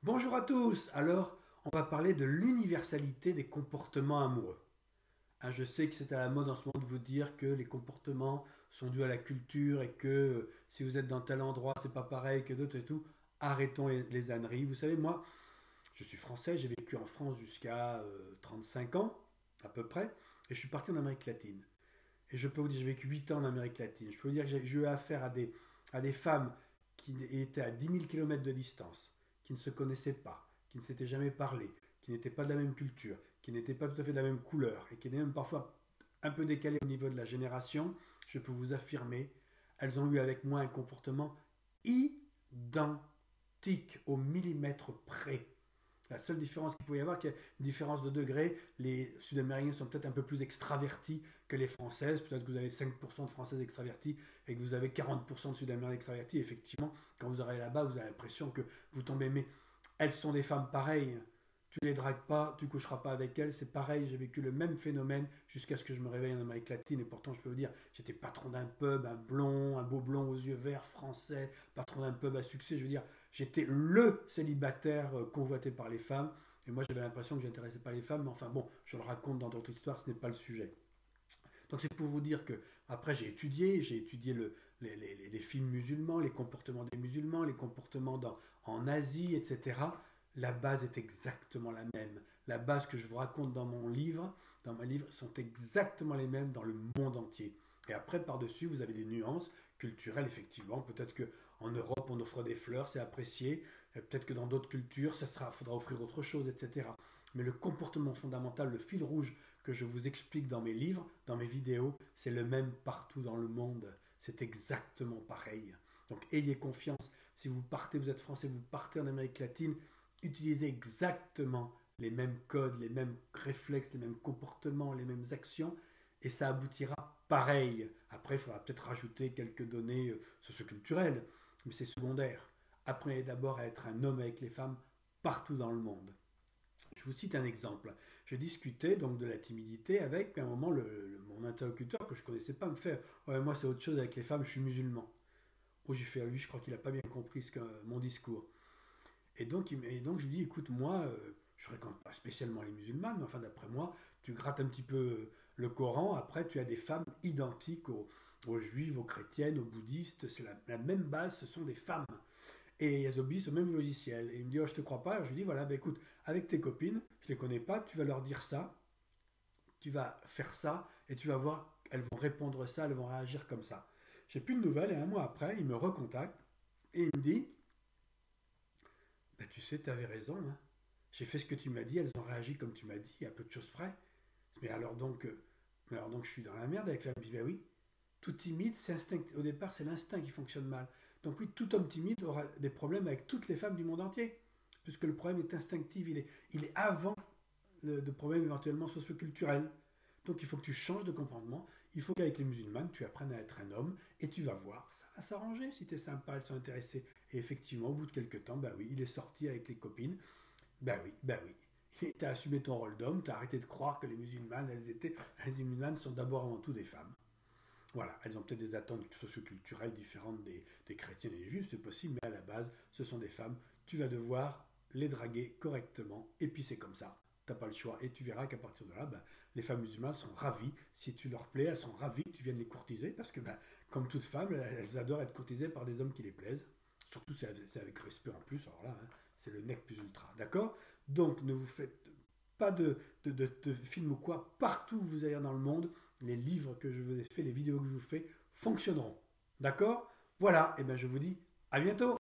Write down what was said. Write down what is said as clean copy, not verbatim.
Bonjour à tous. Alors, on va parler de l'universalité des comportements amoureux. Je sais que c'est à la mode en ce moment de vous dire que les comportements sont dus à la culture et que si vous êtes dans tel endroit, c'est pas pareil que d'autres et tout. Arrêtons les âneries. Vous savez, moi, je suis français, j'ai vécu en France jusqu'à 35 ans, à peu près, et je suis parti en Amérique latine. Et je peux vous dire, j'ai vécu 8 ans en Amérique latine. Je peux vous dire que j'ai eu affaire à des femmes qui étaient à 10 000 kilomètres de distance, qui ne se connaissaient pas, qui ne s'étaient jamais parlé, qui n'étaient pas de la même culture, qui n'étaient pas tout à fait de la même couleur, et qui étaient même parfois un peu décalées au niveau de la génération. Je peux vous affirmer, elles ont eu avec moi un comportement identique au millimètre près. La seule différence qu'il pouvait y avoir, c'est une différence de degré. Les Sud-Américains sont peut-être un peu plus extravertis que les Françaises. Peut-être que vous avez 5% de Françaises extraverties et que vous avez 40% de Sud-Américains extravertis. Effectivement, quand vous arrivez là-bas, vous avez l'impression que vous tombez. Mais elles sont des femmes pareilles. Tu les dragues pas, tu coucheras pas avec elles, c'est pareil. J'ai vécu le même phénomène jusqu'à ce que je me réveille en Amérique latine. Et pourtant, je peux vous dire, j'étais patron d'un pub, un blond, un beau blond aux yeux verts, français, patron d'un pub à succès. Je veux dire, j'étais le célibataire convoité par les femmes. Et moi, j'avais l'impression que je n'intéressais pas les femmes. Mais enfin bon, je le raconte dans d'autres histoires, ce n'est pas le sujet. Donc c'est pour vous dire que après j'ai étudié les films musulmans, les comportements des musulmans, les comportements en Asie, etc. La base est exactement la même. La base que je vous raconte dans mon livre, sont exactement les mêmes dans le monde entier. Et après, par-dessus, vous avez des nuances culturelles, effectivement. Peut-être qu'en Europe, on offre des fleurs, c'est apprécié. Peut-être que dans d'autres cultures, faudra offrir autre chose, etc. Mais le comportement fondamental, le fil rouge que je vous explique dans mes livres, dans mes vidéos, c'est le même partout dans le monde. C'est exactement pareil. Donc ayez confiance. Si vous partez, vous êtes français, vous partez en Amérique latine, utilisez exactement les mêmes codes, les mêmes réflexes, les mêmes comportements, les mêmes actions, et ça aboutira pareil. Après, il faudra peut-être rajouter quelques données socioculturelles, mais c'est secondaire. Apprenez d'abord à être un homme avec les femmes partout dans le monde. Je vous cite un exemple. Je discutais donc de la timidité avec, puis à un moment, mon interlocuteur que je ne connaissais pas me fait ouais, moi, c'est autre chose avec les femmes, je suis musulman. Oh, j'ai fait à lui, je crois qu'il n'a pas bien compris mon discours. Et donc, je lui dis écoute, moi, je ne fréquente pas spécialement les musulmanes, mais enfin, d'après moi, tu grattes un petit peu le Coran, après, tu as des femmes identiques aux juives, aux chrétiennes, aux bouddhistes, c'est la même base, ce sont des femmes et elles obéissent au même logiciel. Et il me dit, oh, je te crois pas. Alors je lui dis, voilà, bah, écoute, avec tes copines, je les connais pas, tu vas leur dire ça, tu vas faire ça, et tu vas voir, elles vont répondre ça, elles vont réagir comme ça. J'ai plus de nouvelles, et un mois après, il me recontacte, et il me dit, bah, tu sais, tu avais raison, hein. J'ai fait ce que tu m'as dit, elles ont réagi comme tu m'as dit, à peu de choses près. Mais alors donc, je suis dans la merde avec la. Je dis, bah oui, tout timide, c'est instinct. Au départ, c'est l'instinct qui fonctionne mal. Donc oui, tout homme timide aura des problèmes avec toutes les femmes du monde entier, puisque le problème est instinctif, il est avant de problèmes éventuellement socioculturels. Donc il faut que tu changes de comportement, il faut qu'avec les musulmanes, tu apprennes à être un homme, et tu vas voir, ça va s'arranger si tu es sympa, elles sont intéressées. Et effectivement, au bout de quelques temps, bah oui, il est sorti avec les copines, bah oui, bah oui. Et tu as assumé ton rôle d'homme, tu as arrêté de croire que les musulmanes sont d'abord avant tout des femmes. Voilà, elles ont peut-être des attentes socioculturelles différentes des chrétiens et des juifs, c'est possible, mais à la base, ce sont des femmes. Tu vas devoir les draguer correctement, et puis c'est comme ça. T'as pas le choix, et tu verras qu'à partir de là, ben, les femmes musulmanes sont ravies. Si tu leur plais, elles sont ravies que tu viennes les courtiser, parce que, ben, comme toute femme, elles adorent être courtisées par des hommes qui les plaisent. Surtout, c'est avec respect en plus, alors là, hein, c'est le nec plus ultra, d'accord. Donc, ne vous faites pas de films ou quoi, partout où vous allez dans le monde, les livres que je vous ai fait, les vidéos que je vous fais fonctionneront. D'accord. Voilà, et bien je vous dis à bientôt.